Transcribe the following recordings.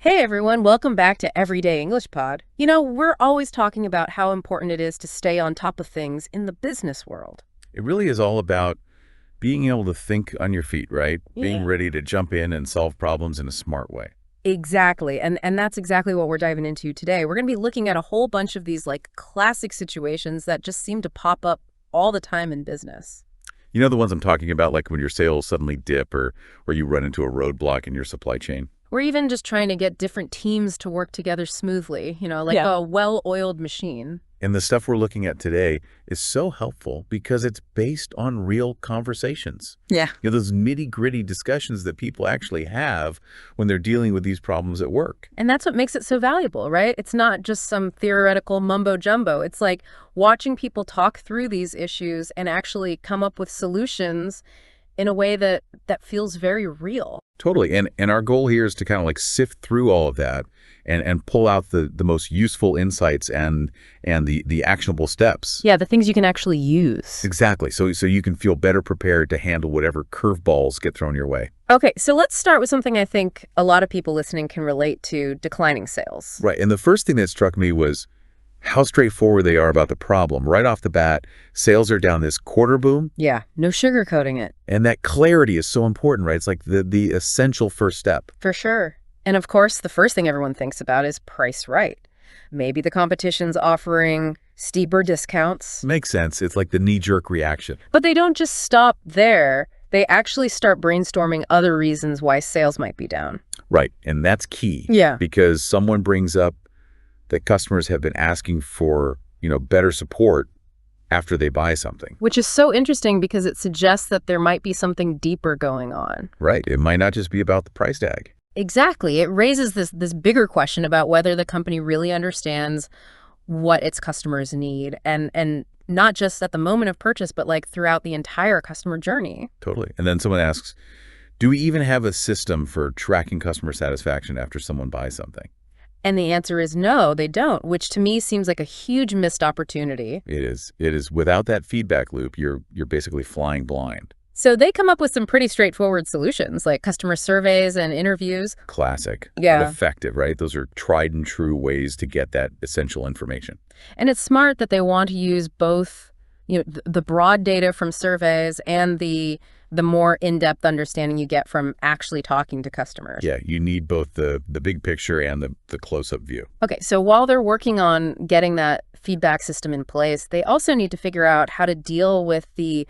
Hey everyone, welcome back to Everyday English Pod. We're always talking about how important it is to stay on top of things in the business world. It really is all about being able to think on your feet, right? Being Yeah. ready to jump in and solve problems in a smart way. Exactly. And that's exactly what we're diving into today. We're going to be looking at a whole bunch of these classic situations that just seem to pop up all the time in business. You know the ones I'm talking about, like when your sales suddenly dip or you run into a roadblock in your supply chain? We're even just trying to get different teams to work together smoothly, like Yeah. a well-oiled machine. And the stuff we're looking at today is so helpful because it's based on real conversations. Yeah. Those nitty-gritty discussions that people actually have when they're dealing with these problems at work. And that's what makes it so valuable, right? It's not just some theoretical mumbo jumbo. It's like watching people talk through these issues and actually come up with solutions in a way that feels very real. Totally. And our goal here is to kind of like sift through all of that and pull out the most useful insights and the actionable steps. Yeah, the things you can actually use. Exactly. So you can feel better prepared to handle whatever curveballs get thrown your way. Okay, so let's start with something I think a lot of people listening can relate to: declining sales. Right. And the first thing that struck me was how straightforward they are about the problem. Right off the bat, sales are down this quarter boom. Yeah, no sugarcoating it. And that clarity is so important, right? It's like the essential first step. For sure. And of course, the first thing everyone thinks about is price right. Maybe the competition's offering steeper discounts. Makes sense. It's like the knee-jerk reaction. But they don't just stop there. They actually start brainstorming other reasons why sales might be down. Right. And that's key. Yeah. Because someone brings up that customers have been asking for, better support after they buy something. Which is so interesting because it suggests that there might be something deeper going on. Right. It might not just be about the price tag. Exactly. It raises this bigger question about whether the company really understands what its customers need, and not just at the moment of purchase, but throughout the entire customer journey. Totally. And then someone asks, do we even have a system for tracking customer satisfaction after someone buys something? And the answer is no, they don't, which to me seems like a huge missed opportunity. It is. It is. Without that feedback loop, you're basically flying blind. So they come up with some pretty straightforward solutions, like customer surveys and interviews. Classic. Yeah. But effective, right? Those are tried and true ways to get that essential information. And it's smart that they want to use both, the broad data from surveys and the more in-depth understanding you get from actually talking to customers. Yeah, you need both the big picture and the close-up view. Okay, so while they're working on getting that feedback system in place, they also need to figure out how to deal with the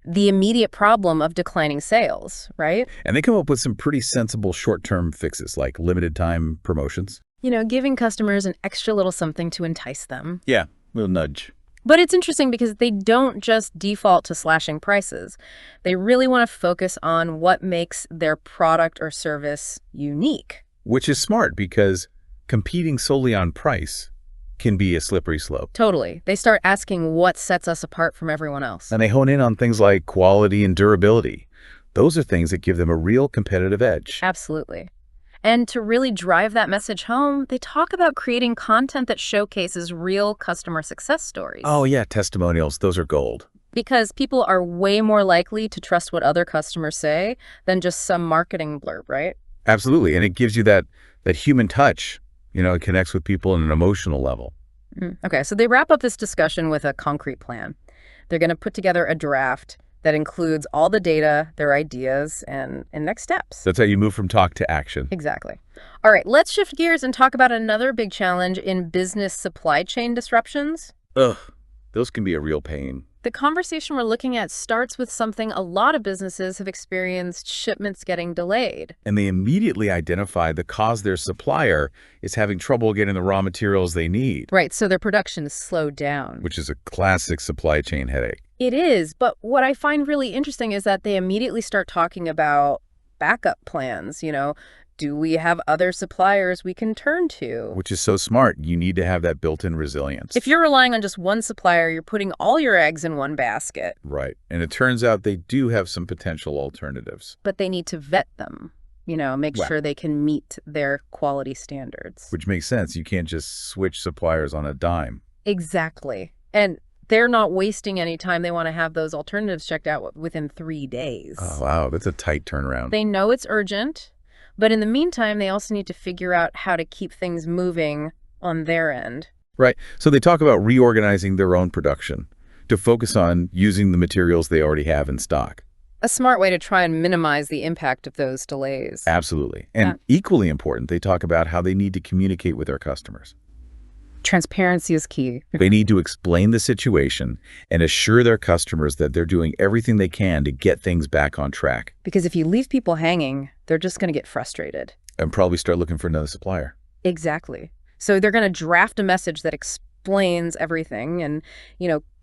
immediate problem of declining sales, right? And they come up with some pretty sensible short-term fixes, like limited time promotions. Giving customers an extra little something to entice them. Yeah, little nudge. But it's interesting because they don't just default to slashing prices. They really want to focus on what makes their product or service unique. Which is smart because competing solely on price can be a slippery slope. Totally. They start asking what sets us apart from everyone else. And they hone in on things like quality and durability. Those are things that give them a real competitive edge. Absolutely. And to really drive that message home, they talk about creating content that showcases real customer success stories. Oh yeah, testimonials, those are gold. Because people are way more likely to trust what other customers say than just some marketing blurb, right? Absolutely, and it gives you that human touch. It connects with people on an emotional level. Okay, so they wrap up this discussion with a concrete plan. They're going to put together a draft that includes all the data, their ideas, and next steps. That's how you move from talk to action. Exactly. All right, let's shift gears and talk about another big challenge in business supply chain disruptions. Ugh, those can be a real pain. The conversation we're looking at starts with something a lot of businesses have experienced: shipments getting delayed. And they immediately identify the cause their supplier is having trouble getting the raw materials they need. Right, so their production is slowed down. Which is a classic supply chain headache. It is, but what I find really interesting is that they immediately start talking about backup plans. Do we have other suppliers we can turn to? Which is so smart. You need to have that built-in resilience. If you're relying on just one supplier, you're putting all your eggs in one basket. Right. And it turns out they do have some potential alternatives. But they need to vet them, make sure they can meet their quality standards. Which makes sense. You can't just switch suppliers on a dime. Exactly. And they're not wasting any time. They want to have those alternatives checked out within 3 days. Oh, wow. That's a tight turnaround. They know it's urgent, But in the meantime, they also need to figure out how to keep things moving on their end. Right. So they talk about reorganizing their own production to focus on using the materials they already have in stock. A smart way to try and minimize the impact of those delays. Absolutely. Yeah. And equally important, they talk about how they need to communicate with their customers. Transparency is key. They need to explain the situation and assure their customers that they're doing everything they can to get things back on track. Because if you leave people hanging, they're just going to get frustrated. And probably start looking for another supplier. Exactly. So they're going to draft a message that explains everything and,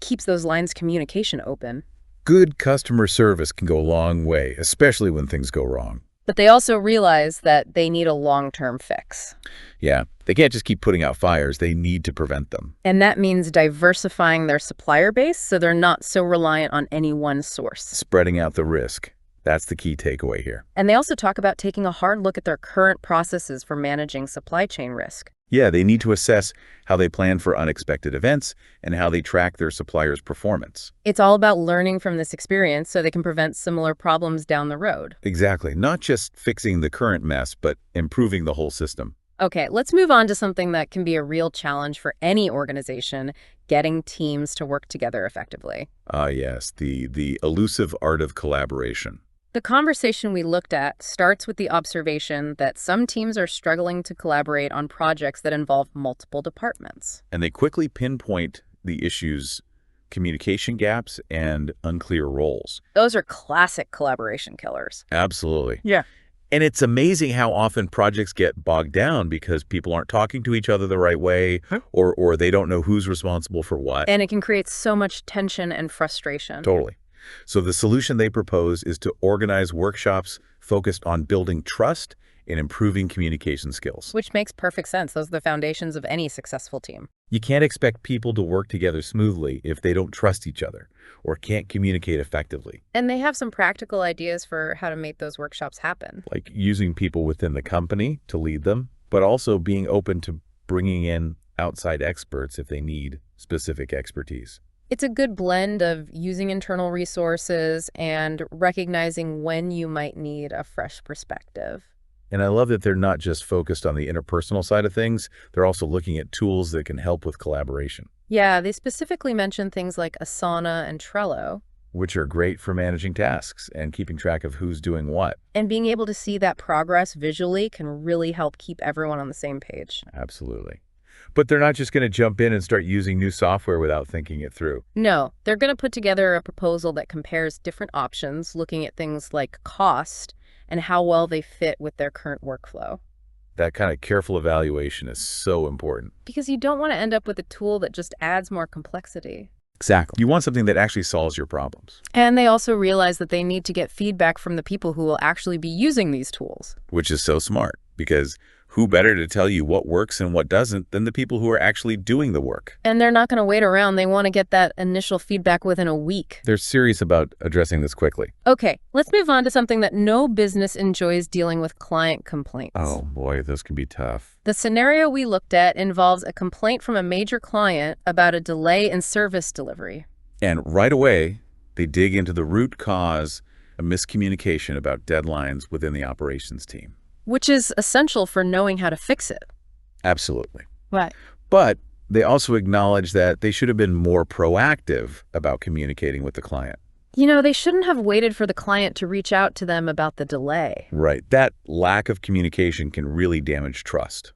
keeps those lines of communication open. Good customer service can go a long way, especially when things go wrong. But they also realize that they need a long-term fix. Yeah, they can't just keep putting out fires. They need to prevent them. And that means diversifying their supplier base so they're not so reliant on any one source. Spreading out the risk. That's the key takeaway here. And they also talk about taking a hard look at their current processes for managing supply chain risk. Yeah, they need to assess how they plan for unexpected events and how they track their suppliers' performance. It's all about learning from this experience so they can prevent similar problems down the road. Exactly. Not just fixing the current mess, but improving the whole system. Okay, let's move on to something that can be a real challenge for any organization, getting teams to work together effectively. Yes, the elusive art of collaboration. The conversation we looked at starts with the observation that some teams are struggling to collaborate on projects that involve multiple departments. And they quickly pinpoint the issues, communication gaps and unclear roles. Those are classic collaboration killers. Absolutely. Yeah. And it's amazing how often projects get bogged down because people aren't talking to each other the right way, or they don't know who's responsible for what. And it can create so much tension and frustration. Totally. So the solution they propose is to organize workshops focused on building trust and improving communication skills. Which makes perfect sense. Those are the foundations of any successful team. You can't expect people to work together smoothly if they don't trust each other or can't communicate effectively. And they have some practical ideas for how to make those workshops happen. Like using people within the company to lead them, but also being open to bringing in outside experts if they need specific expertise. It's a good blend of using internal resources and recognizing when you might need a fresh perspective. And I love that they're not just focused on the interpersonal side of things, they're also looking at tools that can help with collaboration. Yeah, they specifically mention things like Asana and Trello. Which are great for managing tasks and keeping track of who's doing what. And being able to see that progress visually can really help keep everyone on the same page. Absolutely. But they're not just going to jump in and start using new software without thinking it through. No, they're going to put together a proposal that compares different options, looking at things like cost and how well they fit with their current workflow. That kind of careful evaluation is so important. Because you don't want to end up with a tool that just adds more complexity. Exactly. You want something that actually solves your problems. And they also realize that they need to get feedback from the people who will actually be using these tools. Which is so smart, because who better to tell you what works and what doesn't than the people who are actually doing the work? And they're not going to wait around. They want to get that initial feedback within a week. They're serious about addressing this quickly. Okay, let's move on to something that no business enjoys dealing with: client complaints. Oh boy, those can be tough. The scenario we looked at involves a complaint from a major client about a delay in service delivery. And right away, they dig into the root cause, a miscommunication about deadlines within the operations team. Which is essential for knowing how to fix it. Absolutely. Right. But they also acknowledge that they should have been more proactive about communicating with the client. They shouldn't have waited for the client to reach out to them about the delay. Right. That lack of communication can really damage trust.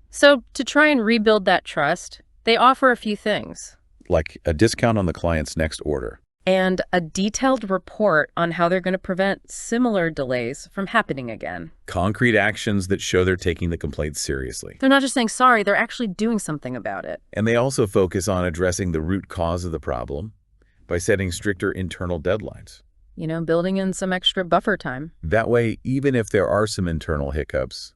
So to try and rebuild that trust, they offer a few things. Like a discount on the client's next order. And a detailed report on how they're going to prevent similar delays from happening again. Concrete actions that show they're taking the complaint seriously. They're not just saying sorry, they're actually doing something about it. And they also focus on addressing the root cause of the problem by setting stricter internal deadlines. Building in some extra buffer time. That way, even if there are some internal hiccups,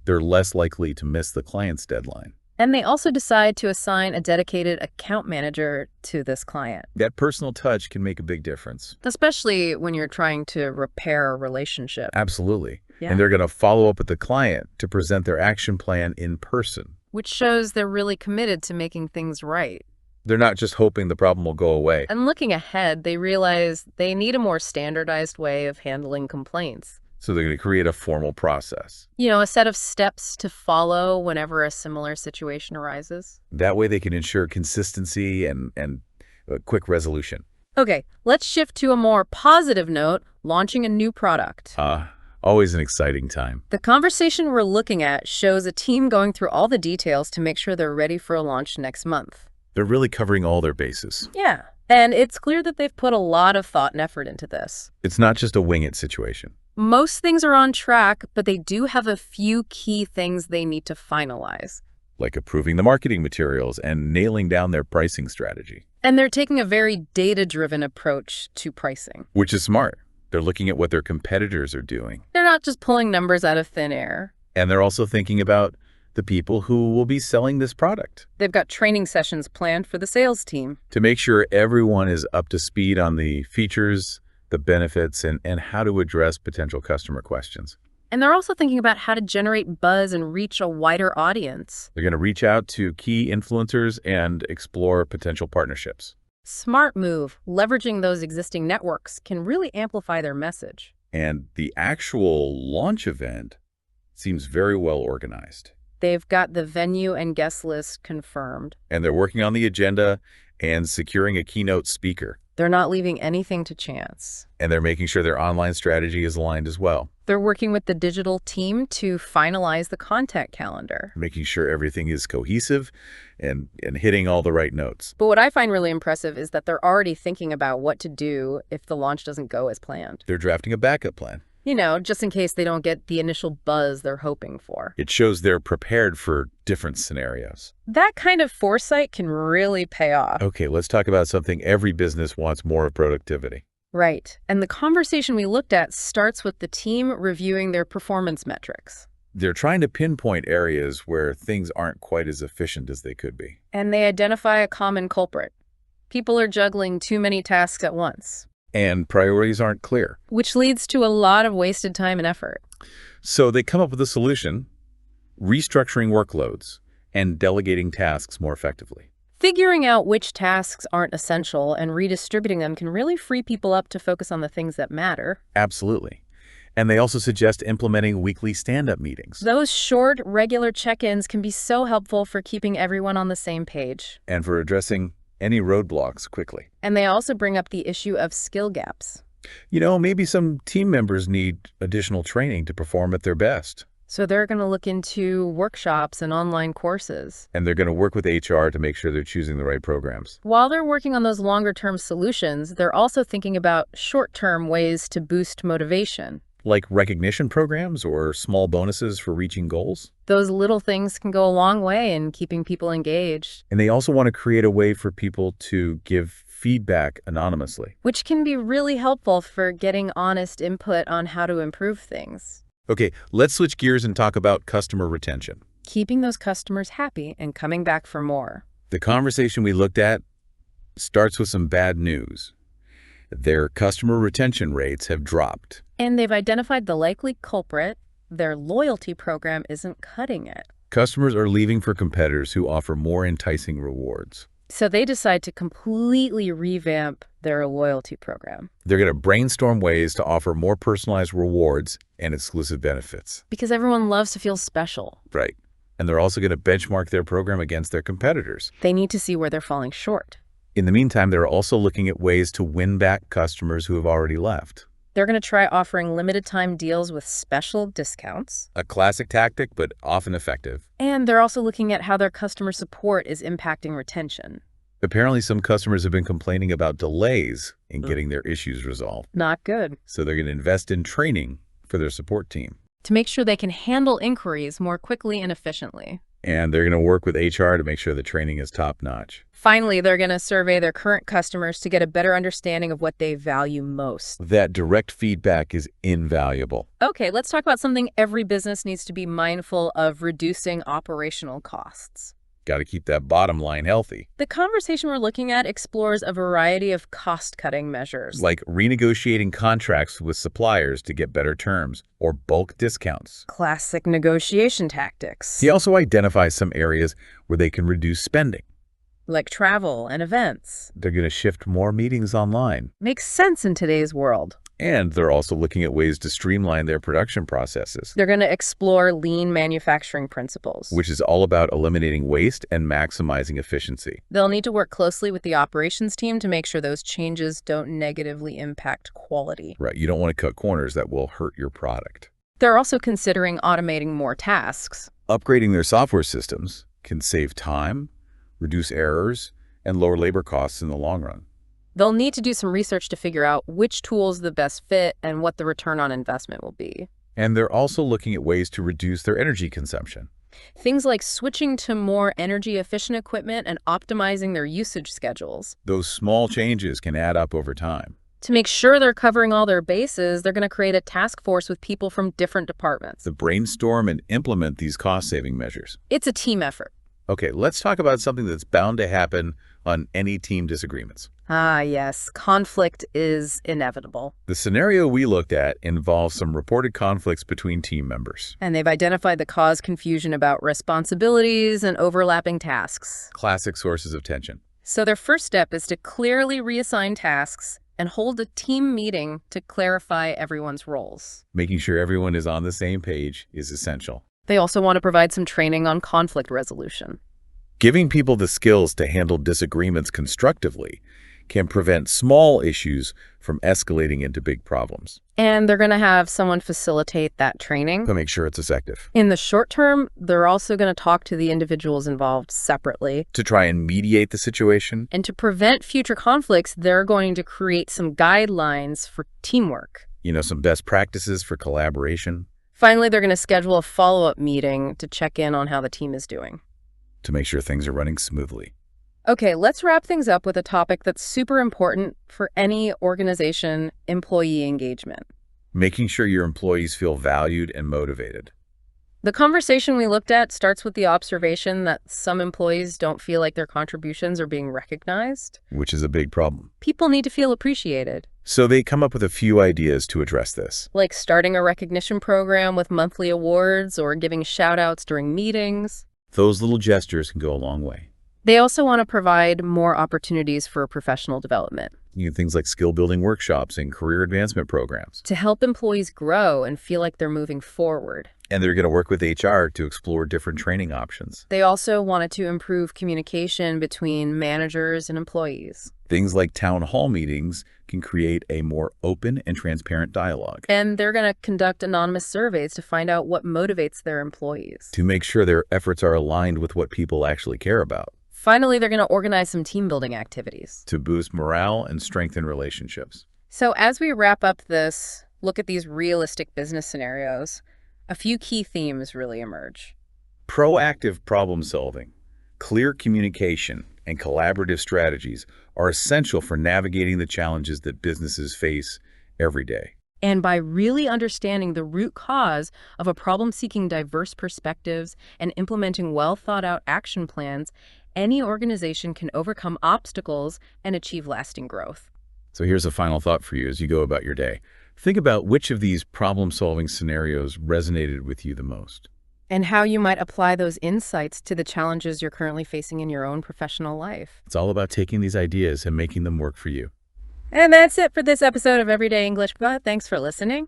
they're less likely to miss the client's deadline. And they also decide to assign a dedicated account manager to this client. That personal touch can make a big difference. Especially when you're trying to repair a relationship. Absolutely. Yeah. And they're going to follow up with the client to present their action plan in person. Which shows they're really committed to making things right. They're not just hoping the problem will go away. And looking ahead, they realize they need a more standardized way of handling complaints. So they're going to create a formal process. A set of steps to follow whenever a similar situation arises. That way they can ensure consistency and a quick resolution. Okay, let's shift to a more positive note, launching a new product. Always an exciting time. The conversation we're looking at shows a team going through all the details to make sure they're ready for a launch next month. They're really covering all their bases. Yeah, and it's clear that they've put a lot of thought and effort into this. It's not just a wing it situation. Most things are on track, but they do have a few key things they need to finalize. Like approving the marketing materials and nailing down their pricing strategy. And they're taking a very data-driven approach to pricing. Which is smart. They're looking at what their competitors are doing. They're not just pulling numbers out of thin air. And they're also thinking about the people who will be selling this product. They've got training sessions planned for the sales team. To make sure everyone is up to speed on the features, the benefits, and how to address potential customer questions. And they're also thinking about how to generate buzz and reach a wider audience. They're going to reach out to key influencers and explore potential partnerships. Smart move. Leveraging those existing networks can really amplify their message. And the actual launch event seems very well organized. They've got the venue and guest list confirmed. And they're working on the agenda and securing a keynote speaker. They're not leaving anything to chance. And they're making sure their online strategy is aligned as well. They're working with the digital team to finalize the content calendar. Making sure everything is cohesive and hitting all the right notes. But what I find really impressive is that they're already thinking about what to do if the launch doesn't go as planned. They're drafting a backup plan. Just in case they don't get the initial buzz they're hoping for. It shows they're prepared for different scenarios. That kind of foresight can really pay off. Okay, let's talk about something every business wants more of: productivity. Right. And the conversation we looked at starts with the team reviewing their performance metrics. They're trying to pinpoint areas where things aren't quite as efficient as they could be. And they identify a common culprit. People are juggling too many tasks at once. And priorities aren't clear. Which leads to a lot of wasted time and effort. So they come up with a solution: restructuring workloads and delegating tasks more effectively. Figuring out which tasks aren't essential and redistributing them can really free people up to focus on the things that matter. Absolutely. And they also suggest implementing weekly stand-up meetings. Those short, regular check-ins can be so helpful for keeping everyone on the same page. And for addressing any roadblocks quickly. And they also bring up the issue of skill gaps. Maybe some team members need additional training to perform at their best. So they're going to look into workshops and online courses. And they're going to work with HR to make sure they're choosing the right programs. While they're working on those longer-term solutions, they're also thinking about short-term ways to boost motivation. Like recognition programs or small bonuses for reaching goals. Those little things can go a long way in keeping people engaged. And they also want to create a way for people to give feedback anonymously. Which can be really helpful for getting honest input on how to improve things. Okay, let's switch gears and talk about customer retention. Keeping those customers happy and coming back for more. The conversation we looked at starts with some bad news. Their customer retention rates have dropped. And they've identified the likely culprit. Their loyalty program isn't cutting it. Customers are leaving for competitors who offer more enticing rewards. So they decide to completely revamp their loyalty program. They're going to brainstorm ways to offer more personalized rewards and exclusive benefits. Because everyone loves to feel special. Right. And they're also going to benchmark their program against their competitors. They need to see where they're falling short. In the meantime, they're also looking at ways to win back customers who have already left. They're going to try offering limited-time deals with special discounts. A classic tactic, but often effective. And they're also looking at how their customer support is impacting retention. Apparently, some customers have been complaining about delays in getting their issues resolved. Not good. So they're going to invest in training for their support team. To make sure they can handle inquiries more quickly and efficiently. And they're going to work with HR to make sure the training is top-notch. Finally, they're going to survey their current customers to get a better understanding of what they value most. That direct feedback is invaluable. Okay, let's talk about something every business needs to be mindful of: reducing operational costs. Got to keep that bottom line healthy. The conversation we're looking at explores a variety of cost-cutting measures. Like renegotiating contracts with suppliers to get better terms, or bulk discounts. Classic negotiation tactics. He also identifies some areas where they can reduce spending. Like travel and events. They're going to shift more meetings online. Makes sense in today's world. And they're also looking at ways to streamline their production processes, They're going to explore lean manufacturing principles. which is all about eliminating waste and maximizing efficiency. They'll need to work closely with the operations team to make sure those changes don't negatively impact quality. Right, you don't want to cut corners that will hurt your product. They're also considering automating more tasks. Upgrading their software systems can save time, reduce errors, and lower labor costs in the long run. They'll need to do some research to figure out which tool's the best fit and what the return on investment will be. And they're also looking at ways to reduce their energy consumption. Things like switching to more energy-efficient equipment and optimizing their usage schedules. Those small changes can add up over time. To make sure they're covering all their bases, they're going to create a task force with people from different departments. To brainstorm and implement these cost-saving measures. It's a team effort. Okay, let's talk about something that's bound to happen on any team disagreements. Ah, yes. Conflict is inevitable. The scenario we looked at involves some reported conflicts between team members. And they've identified the cause confusion about responsibilities and overlapping tasks. Classic sources of tension. So their first step is to clearly reassign tasks and hold a team meeting to clarify everyone's roles. Making sure everyone is on the same page is essential. They also want to provide some training on conflict resolution. Giving people the skills to handle disagreements constructively can prevent small issues from escalating into big problems. And they're going to have someone facilitate that training. To make sure it's effective. In the short term, they're also going to talk to the individuals involved separately. To try and mediate the situation. And to prevent future conflicts, they're going to create some guidelines for teamwork. Some best practices for collaboration. Finally, they're going to schedule a follow-up meeting to check in on how the team is doing. To make sure things are running smoothly. Okay, let's wrap things up with a topic that's super important for any organization: employee engagement. Making sure your employees feel valued and motivated. The conversation we looked at starts with the observation that some employees don't feel like their contributions are being recognized. Which is a big problem. People need to feel appreciated. So they come up with a few ideas to address this. Like starting a recognition program with monthly awards or giving shout-outs during meetings. Those little gestures can go a long way. They also want to provide more opportunities for professional development. Things like skill-building workshops and career advancement programs. To help employees grow and feel like they're moving forward. And they're going to work with HR to explore different training options. They also wanted to improve communication between managers and employees. Things like town hall meetings can create a more open and transparent dialogue. And they're going to conduct anonymous surveys to find out what motivates their employees. To make sure their efforts are aligned with what people actually care about. Finally, they're going to organize some team-building activities. To boost morale and strengthen relationships. So as we wrap up this, look at these realistic business scenarios, a few key themes really emerge. Proactive problem solving, clear communication, and collaborative strategies are essential for navigating the challenges that businesses face every day. And by really understanding the root cause of a problem, seeking diverse perspectives and implementing well-thought-out action plans, any organization can overcome obstacles and achieve lasting growth. So here's a final thought for you as you go about your day. Think about which of these problem-solving scenarios resonated with you the most. And how you might apply those insights to the challenges you're currently facing in your own professional life. It's all about taking these ideas and making them work for you. And that's it for this episode of Everyday English. Thanks for listening.